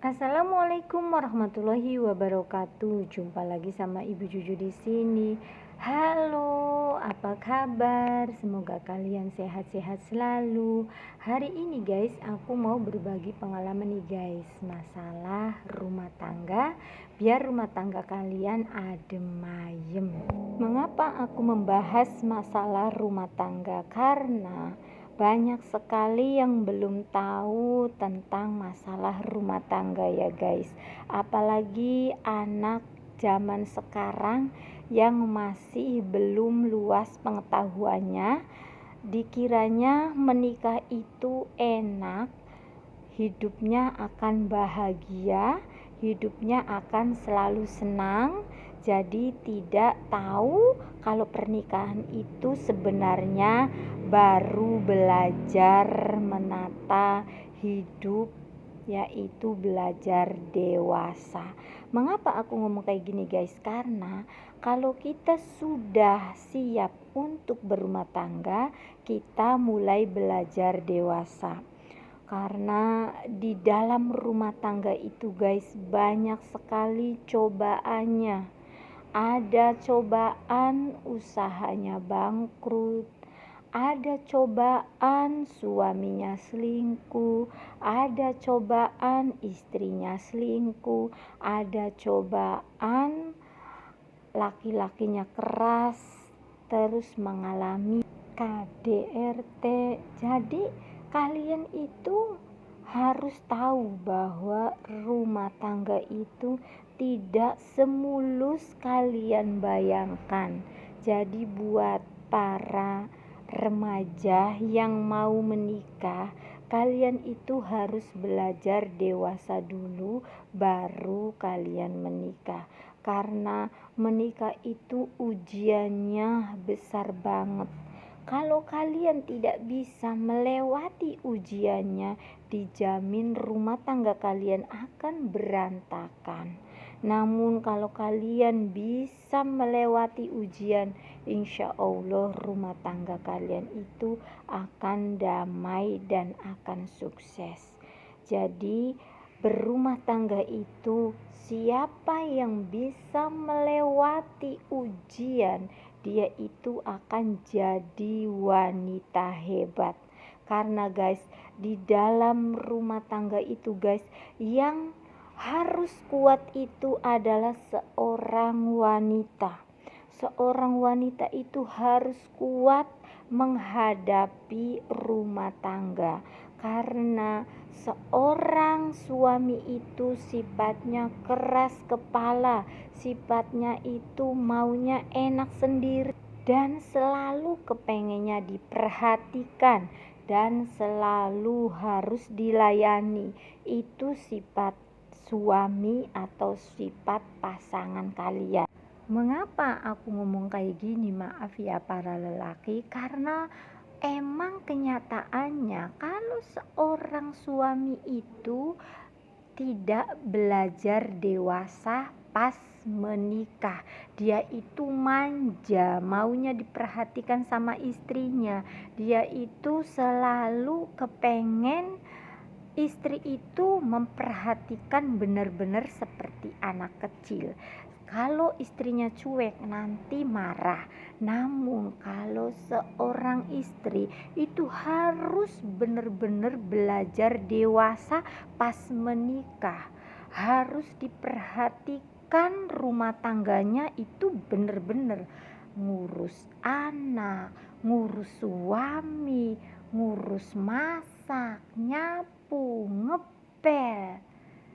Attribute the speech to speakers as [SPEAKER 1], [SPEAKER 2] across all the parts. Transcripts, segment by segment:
[SPEAKER 1] Assalamualaikum warahmatullahi wabarakatuh. Jumpa lagi sama Ibu Juju di sini. Halo, apa kabar? Semoga kalian sehat-sehat selalu. Hari ini guys, aku mau berbagi pengalaman nih guys, masalah rumah tangga, biar rumah tangga kalian adem ayem. Mengapa aku membahas masalah rumah tangga? Karena banyak sekali yang belum tahu tentang masalah rumah tangga ya guys. Apalagi anak zaman sekarang yang masih belum luas pengetahuannya. Dikiranya menikah itu enak, hidupnya akan bahagia, hidupnya akan selalu senang. Jadi tidak tahu kalau pernikahan itu sebenarnya baru belajar menata hidup, yaitu belajar dewasa. Mengapa aku ngomong kayak gini guys? Karena kalau kita sudah siap untuk berumah tangga, kita mulai belajar dewasa. Karena di dalam rumah tangga itu guys, banyak sekali cobaannya. Ada cobaan usahanya bangkrut, ada cobaan suaminya selingkuh, ada cobaan istrinya selingkuh, ada cobaan laki-lakinya keras, terus mengalami KDRT. Jadi kalian itu harus tahu bahwa rumah tangga itu tidak semulus kalian bayangkan. Jadi buat para remaja yang mau menikah, kalian itu harus belajar dewasa dulu baru kalian menikah. Karena menikah itu ujiannya besar banget. Kalau kalian tidak bisa melewati ujiannya, dijamin rumah tangga kalian akan berantakan. Namun kalau kalian bisa melewati ujian, insya Allah rumah tangga kalian itu akan damai dan akan sukses. Jadi berumah tangga itu siapa yang bisa melewati ujian, dia itu akan jadi wanita hebat. Karena guys, di dalam rumah tangga itu guys, yang harus kuat itu adalah seorang wanita. Seorang wanita itu harus kuat menghadapi rumah tangga. Karena seorang suami itu sifatnya keras kepala, sifatnya itu maunya enak sendiri dan selalu kepengennya diperhatikan dan selalu harus dilayani. Itu sifat suami atau sifat pasangan kalian. Mengapa aku ngomong kayak gini? Maaf ya para lelaki, karena emang kenyataannya kalau seorang suami itu tidak belajar dewasa pas menikah, dia itu manja, maunya diperhatikan sama istrinya, dia itu selalu kepengen istri itu memperhatikan benar-benar seperti anak kecil. Kalau istrinya cuek nanti marah. Namun kalau seorang istri itu harus benar-benar belajar dewasa pas menikah. Harus diperhatikan rumah tangganya itu benar-benar ngurus anak, ngurus suami, ngurus masak, nyapu, ngepel,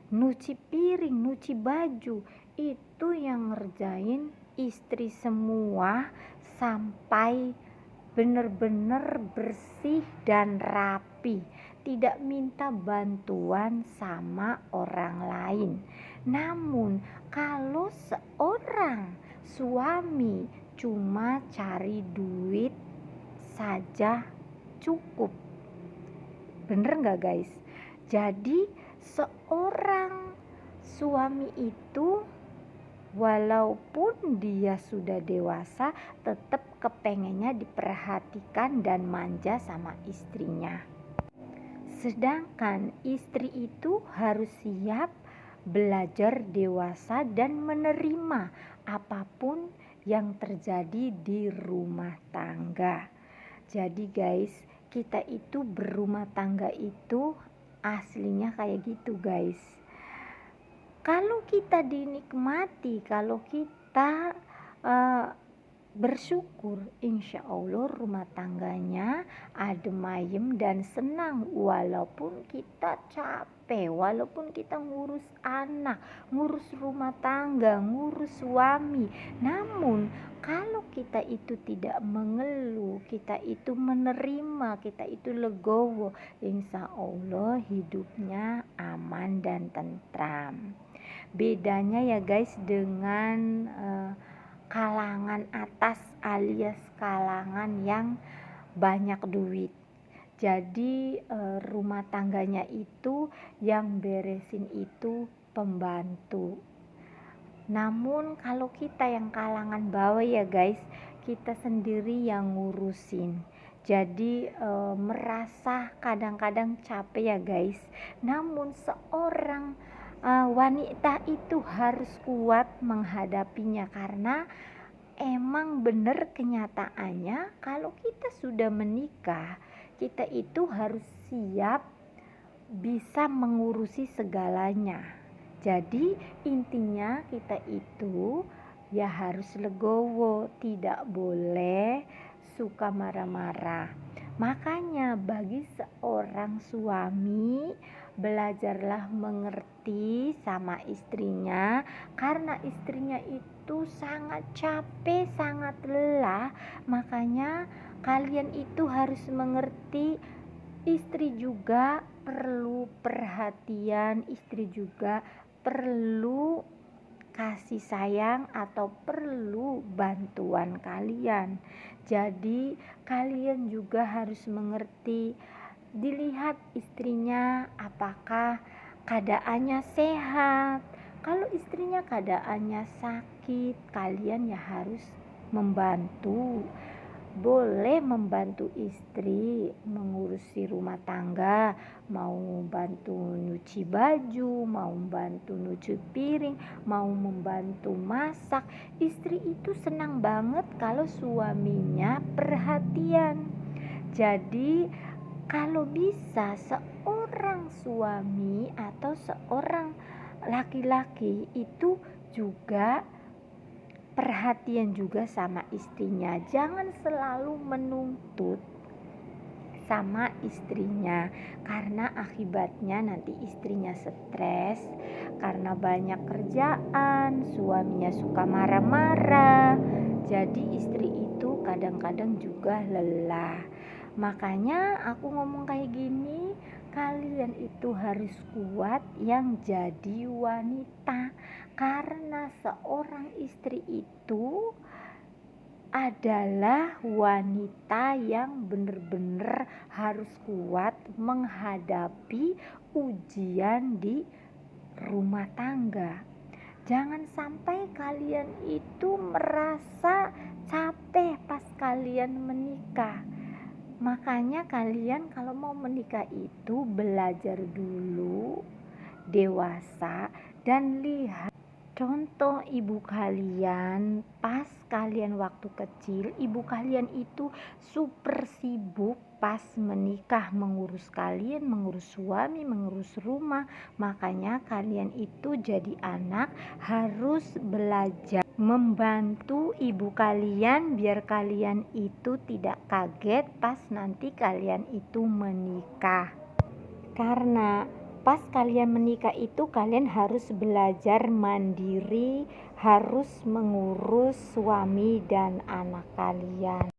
[SPEAKER 1] nyuci piring, nyuci baju. Itu yang ngerjain istri semua sampai benar-benar bersih dan rapi, tidak minta bantuan sama orang lain. Namun kalau seorang suami cuma cari duit saja cukup, bener gak guys? Jadi seorang suami itu walaupun dia sudah dewasa, tetap kepengennya diperhatikan dan manja sama istrinya. Sedangkan istri itu harus siap belajar dewasa dan menerima apapun yang terjadi di rumah tangga. Jadi guys, kita itu berumah tangga itu aslinya kayak gitu guys. Kalau kita dinikmati, kalau kita bersyukur, insya Allah rumah tangganya adem ayem dan senang. Walaupun kita capek, walaupun kita ngurus anak, ngurus rumah tangga, ngurus suami, namun kalau kita itu tidak mengeluh, kita itu menerima, kita itu legowo, insya Allah hidupnya aman dan tentram. Bedanya ya guys dengan kalangan atas alias kalangan yang banyak duit. Jadi rumah tangganya itu yang beresin itu pembantu. Namun kalau kita yang kalangan bawah ya guys, kita sendiri yang ngurusin. Jadi merasa kadang-kadang capek ya guys. Namun seorang wanita itu harus kuat menghadapinya, karena emang benar kenyataannya kalau kita sudah menikah, kita itu harus siap bisa mengurusi segalanya. Jadi intinya kita itu ya harus legowo, tidak boleh suka marah-marah. Makanya bagi seorang suami, belajarlah mengerti sama istrinya, karena istrinya itu sangat capek, sangat lelah. Makanya kalian itu harus mengerti, istri juga perlu perhatian, istri juga perlu kasih sayang atau perlu bantuan kalian. Jadi kalian juga harus mengerti, dilihat istrinya apakah keadaannya sehat. Kalau istrinya keadaannya sakit, kalian ya harus membantu. Boleh membantu istri mengurusi rumah tangga, mau bantu nyuci baju, mau bantu nyuci piring, mau membantu masak. Istri itu senang banget kalau suaminya perhatian. Jadi kalau bisa seorang suami atau seorang laki-laki itu juga perhatian juga sama istrinya. Jangan selalu menuntut sama istrinya, karena akibatnya nanti istrinya stres karena banyak kerjaan, suaminya suka marah-marah. Jadi istri itu kadang-kadang juga lelah. Makanya aku ngomong kayak gini, kalian itu harus kuat yang jadi wanita, karena seorang istri itu adalah wanita yang benar-benar harus kuat menghadapi ujian di rumah tangga. Jangan sampai kalian itu merasa capek pas kalian menikah. Makanya kalian kalau mau menikah itu belajar dulu dewasa dan lihat contoh ibu kalian. Pas kalian waktu kecil, ibu kalian itu super sibuk pas menikah, mengurus kalian, mengurus suami, mengurus rumah. Makanya kalian itu jadi anak harus belajar membantu ibu kalian, biar kalian itu tidak kaget pas nanti kalian itu menikah. Karena pas kalian menikah itu kalian harus belajar mandiri, harus mengurus suami dan anak kalian.